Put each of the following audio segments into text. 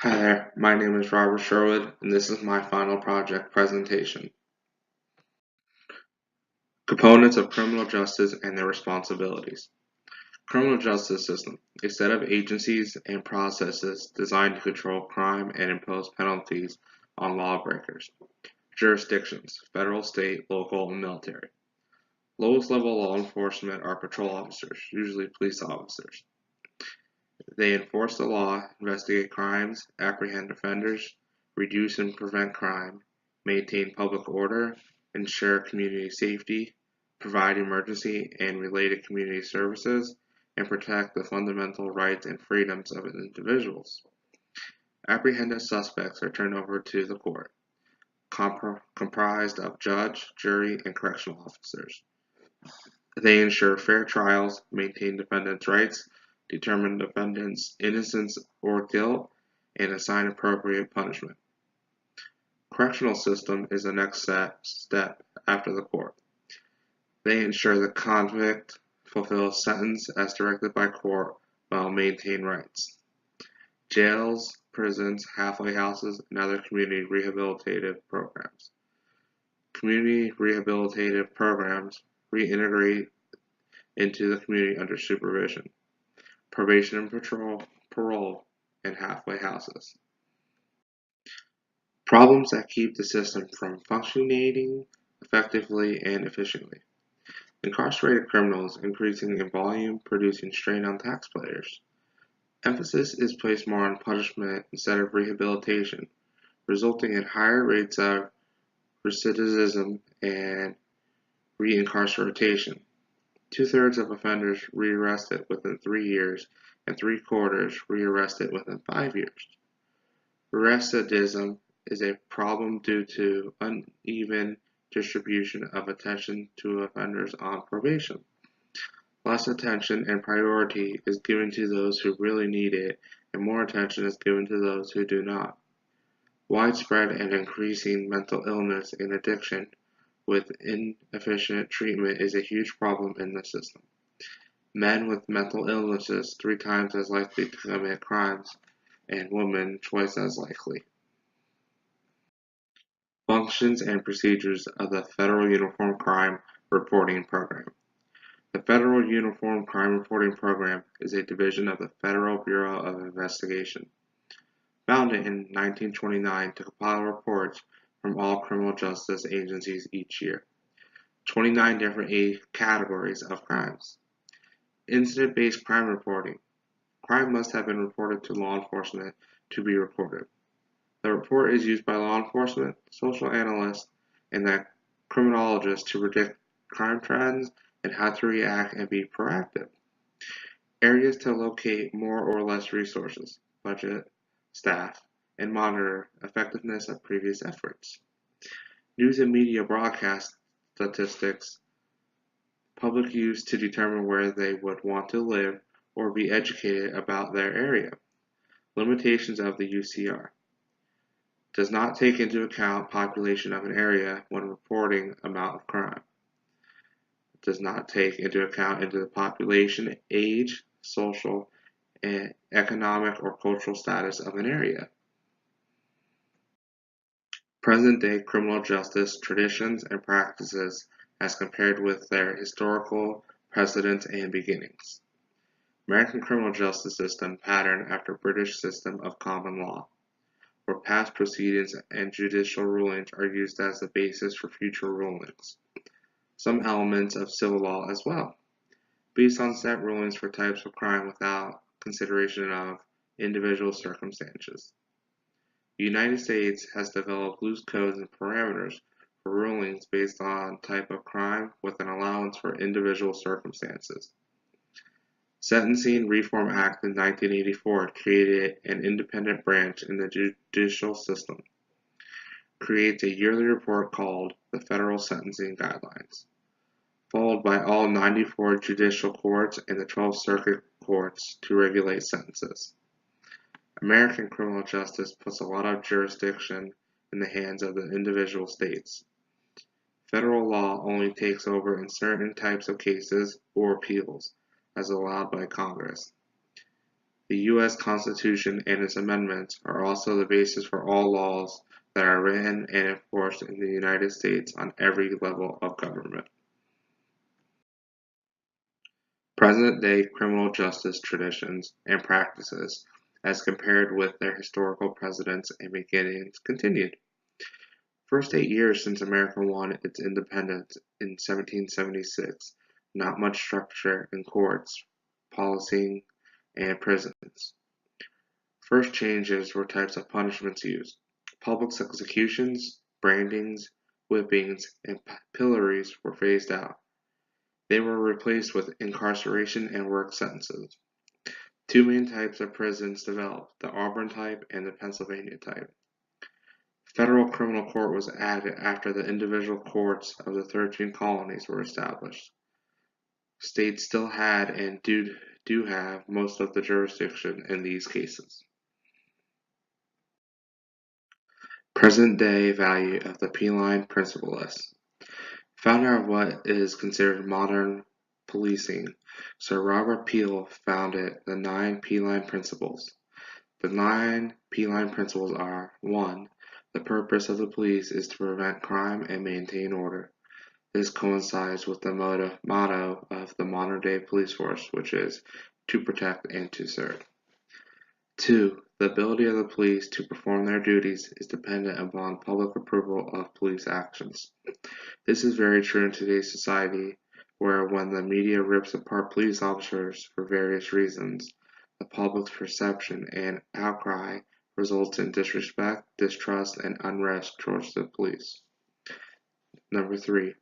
Hi there, my name is Robert Sherwood, and this is my final project presentation. Components of criminal justice and their responsibilities. Criminal justice system, a set of agencies and processes designed to control crime and impose penalties on lawbreakers. Jurisdictions, federal, state, local, and military. Lowest level law enforcement are patrol officers, usually police officers. They enforce the law, investigate crimes, apprehend offenders, reduce and prevent crime, maintain public order, ensure community safety, provide emergency and related community services, and protect the fundamental rights and freedoms of individuals. Apprehended suspects are turned over to the court, comprised of judge, jury, and correctional officers. They ensure fair trials, maintain defendants' rights, determine defendants' innocence or guilt, and assign appropriate punishment. Correctional system is the next step after the court. They ensure the convict fulfills sentence as directed by court while maintain rights. Jails, prisons, halfway houses, and other community rehabilitative programs. Community rehabilitative programs reintegrate into the community under supervision. Probation and parole, and halfway houses. Problems that keep the system from functioning effectively and efficiently. Incarcerated criminals increasing in volume, producing strain on taxpayers. Emphasis is placed more on punishment instead of rehabilitation, resulting in higher rates of recidivism and reincarceration. Two-thirds of offenders rearrested within 3 years and three-quarters rearrested within 5 years. Recidivism is a problem due to uneven distribution of attention to offenders on probation. Less attention and priority is given to those who really need it, and more attention is given to those who do not. Widespread and increasing mental illness and addiction with inefficient treatment is a huge problem in the system. Men with mental illnesses 3 times as likely to commit crimes, and women twice as likely. Functions and procedures of the Federal Uniform Crime Reporting Program. The Federal Uniform Crime Reporting Program is a division of the Federal Bureau of Investigation, founded in 1929 to compile reports from all criminal justice agencies each year. 29 different categories of crimes. Incident-based crime reporting. Crime must have been reported to law enforcement to be reported. The report is used by law enforcement, social analysts, and the criminologists to predict crime trends and how to react and be proactive. Areas to locate more or less resources, budget, staff, and monitor effectiveness of previous efforts. News and media broadcast statistics, public use to determine where they would want to live or be educated about their area. Limitations of the UCR. Does not take into account population of an area when reporting amount of crime. Does not take into account into the population, age, social, and economic or cultural status of an area. Present-day criminal justice traditions and practices as compared with their historical precedents and beginnings. American criminal justice system patterned after British system of common law, where past proceedings and judicial rulings are used as the basis for future rulings. Some elements of civil law as well, based on set rulings for types of crime without consideration of individual circumstances. The United States has developed loose codes and parameters for rulings based on type of crime with an allowance for individual circumstances. Sentencing Reform Act in 1984 created an independent branch in the judicial system, creates a yearly report called the Federal Sentencing Guidelines, followed by all 94 judicial courts and the 12 circuit courts to regulate sentences. American criminal justice puts a lot of jurisdiction in the hands of the individual states. Federal law only takes over in certain types of cases or appeals, as allowed by Congress. The U.S. Constitution and its amendments are also the basis for all laws that are written and enforced in the United States on every level of government. Present-day criminal justice traditions and practices, as compared with their historical precedents and beginnings, continued. First 8 years since America won its independence in 1776, not much structure in courts, policing, and prisons. First changes were types of punishments used. Public executions, brandings, whippings, and pillories were phased out. They were replaced with incarceration and work sentences. Two main types of prisons developed, the Auburn type and the Pennsylvania type. Federal criminal court was added after the individual courts of the 13 colonies were established. States still had and do have most of the jurisdiction in these cases. Present-day value of the P-line principle list. Founder of what is considered modern policing, Sir Robert Peel founded the 9 P-line principles. The 9 P-line principles are: 1. The purpose of the police is to prevent crime and maintain order. This coincides with the motto of the modern-day police force, which is to protect and to serve. 2. The ability of the police to perform their duties is dependent upon public approval of police actions. This is very true in today's society, where when the media rips apart police officers for various reasons, the public's perception and outcry results in disrespect, distrust, and unrest towards the police. Number 3.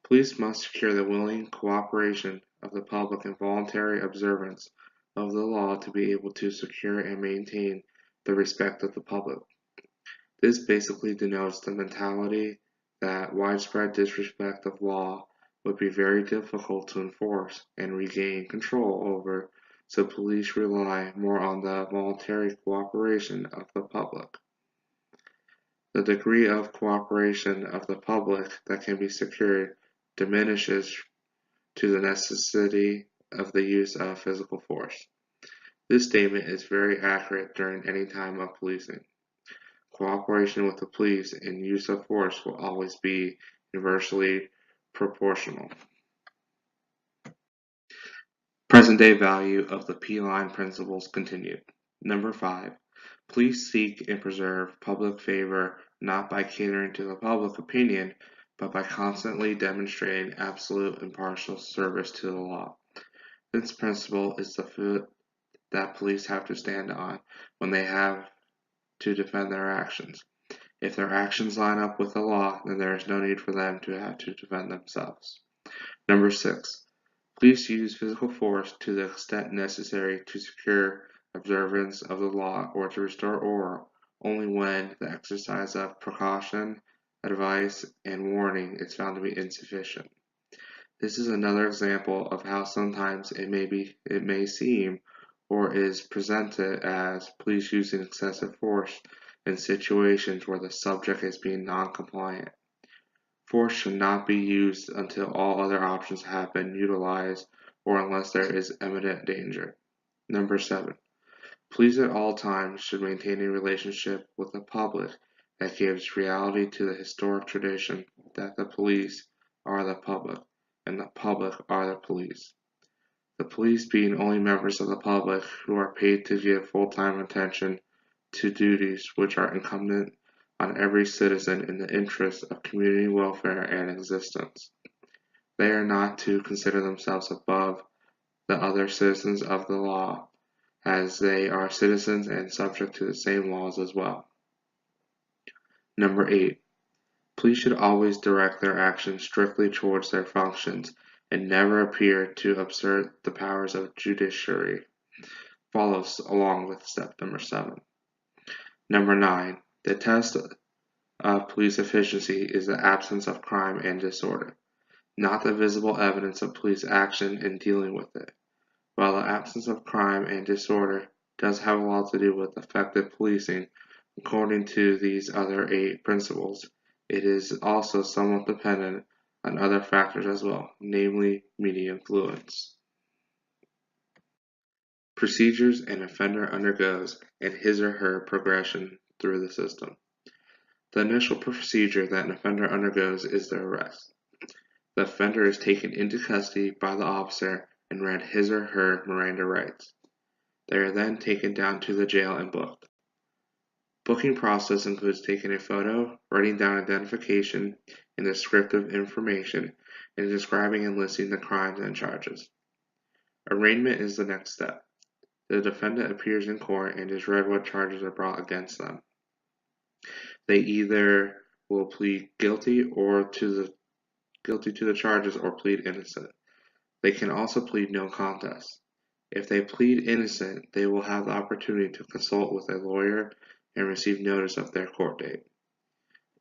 Police must secure the willing cooperation of the public and voluntary observance of the law to be able to secure and maintain the respect of the public. This basically denotes the mentality that widespread disrespect of law would be very difficult to enforce and regain control over, so police rely more on the voluntary cooperation of the public. The degree of cooperation of the public that can be secured diminishes to the necessity of the use of physical force. This statement is very accurate during any time of policing. Cooperation with the police and use of force will always be inversely proportional. Present-day value of the P-line principles continued. Number 5. Police seek and preserve public favor not by catering to the public opinion, but by constantly demonstrating absolute impartial service to the law. This principle is the foot that police have to stand on when they have to defend their actions. If their actions line up with the law, then there is no need for them to have to defend themselves. Number 6. Police use physical force to the extent necessary to secure observance of the law or to restore order only when the exercise of precaution, advice, and warning is found to be insufficient. This is another example of how sometimes it may seem or is presented as police using excessive force in situations where the subject is being non-compliant. Force should not be used until all other options have been utilized or unless there is imminent danger. Number 7. Police at all times should maintain a relationship with the public that gives reality to the historic tradition that the police are the public and the public are the police. The police being only members of the public who are paid to give full-time attention to duties which are incumbent on every citizen in the interest of community welfare and existence. They are not to consider themselves above the other citizens of the law, as they are citizens and subject to the same laws as well. Number 8. Police should always direct their actions strictly towards their functions and never appear to usurp the powers of judiciary. Follows along with step number 7. Number 9. The test of police efficiency is the absence of crime and disorder, not the visible evidence of police action in dealing with it. While the absence of crime and disorder does have a lot to do with effective policing, according to these other 8 principles, it is also somewhat dependent on other factors as well, namely media influence. procedures an offender undergoes, and his or her progression through the system. The initial procedure that an offender undergoes is the arrest. The offender is taken into custody by the officer and read his or her Miranda rights. They are then taken down to the jail and booked. Booking process includes taking a photo, writing down identification and descriptive information, and describing and listing the crimes and charges. Arraignment is the next step. The defendant appears in court and is read what charges are brought against them. They either will plead guilty to the charges or plead innocent. They can also plead no contest. If they plead innocent, they will have the opportunity to consult with a lawyer and receive notice of their court date.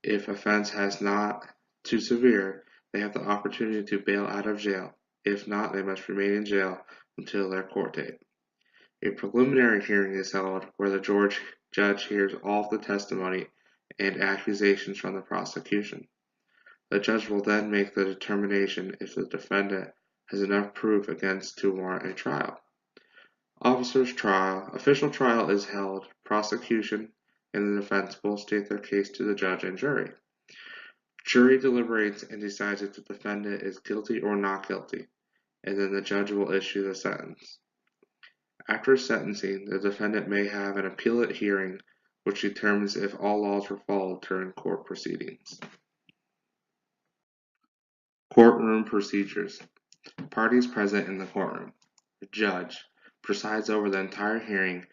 If offense has not too severe, they have the opportunity to bail out of jail. If not, they must remain in jail until their court date. A preliminary hearing is held where the judge hears all of the testimony and accusations from the prosecution. The judge will then make the determination if the defendant has enough proof against to warrant a trial. Official trial is held. Prosecution and the defense both state their case to the judge and jury. Jury deliberates and decides if the defendant is guilty or not guilty, and then the judge will issue the sentence. After sentencing, the defendant may have an appellate hearing which determines if all laws were followed during court proceedings. Courtroom procedures. Parties present in the courtroom. The judge presides over the entire hearing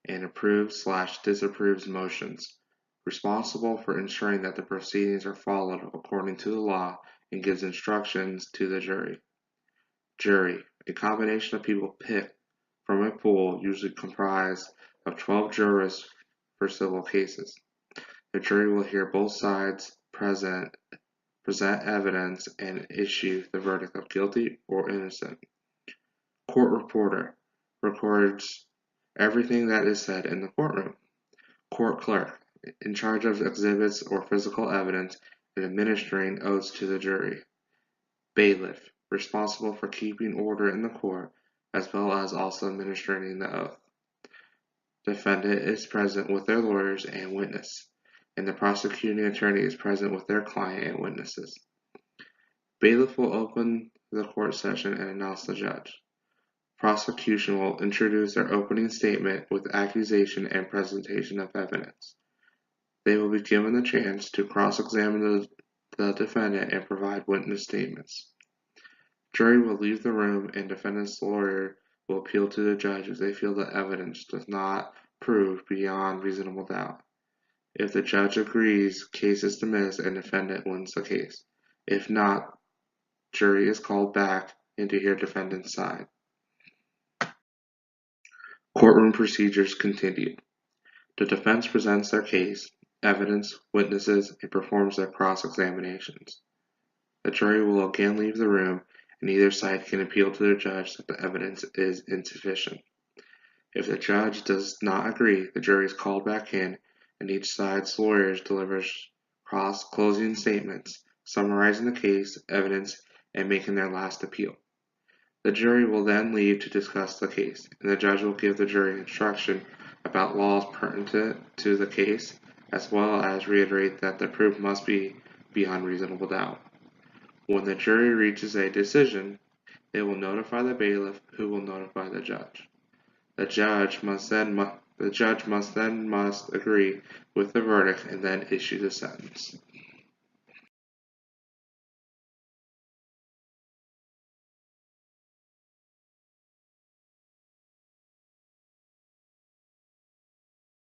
and approves/disapproves motions, responsible for ensuring that the proceedings are followed according to the law and gives instructions to the jury. Jury, a combination of people picked from a pool usually comprised of 12 jurors for civil cases. The jury will hear both sides, present evidence, and issue the verdict of guilty or innocent. Court reporter records everything that is said in the courtroom. Court clerk, in charge of exhibits or physical evidence and administering oaths to the jury. Bailiff, responsible for keeping order in the court as well as also administering the oath. Defendant is present with their lawyers and witness, and the prosecuting attorney is present with their client and witnesses. Bailiff will open the court session and announce the judge. Prosecution will introduce their opening statement with accusation and presentation of evidence. They will be given the chance to cross-examine the defendant and provide witness statements. Jury will leave the room and defendant's lawyer will appeal to the judge if they feel the evidence does not prove beyond reasonable doubt. If the judge agrees, case is dismissed and defendant wins the case. If not, jury is called back in to hear defendant's side. Courtroom procedures continued. The defense presents their case, evidence, witnesses, and performs their cross-examinations. The jury will again leave the room and either side can appeal to the judge that the evidence is insufficient. If the judge does not agree, the jury is called back in and each side's lawyers delivers closing statements, summarizing the case, evidence, and making their last appeal. The jury will then leave to discuss the case, and the judge will give the jury instruction about laws pertinent to the case, as well as reiterate that the proof must be beyond reasonable doubt. When the jury reaches a decision, they will notify the bailiff, who will notify the judge. The judge must agree with the verdict and then issue the sentence.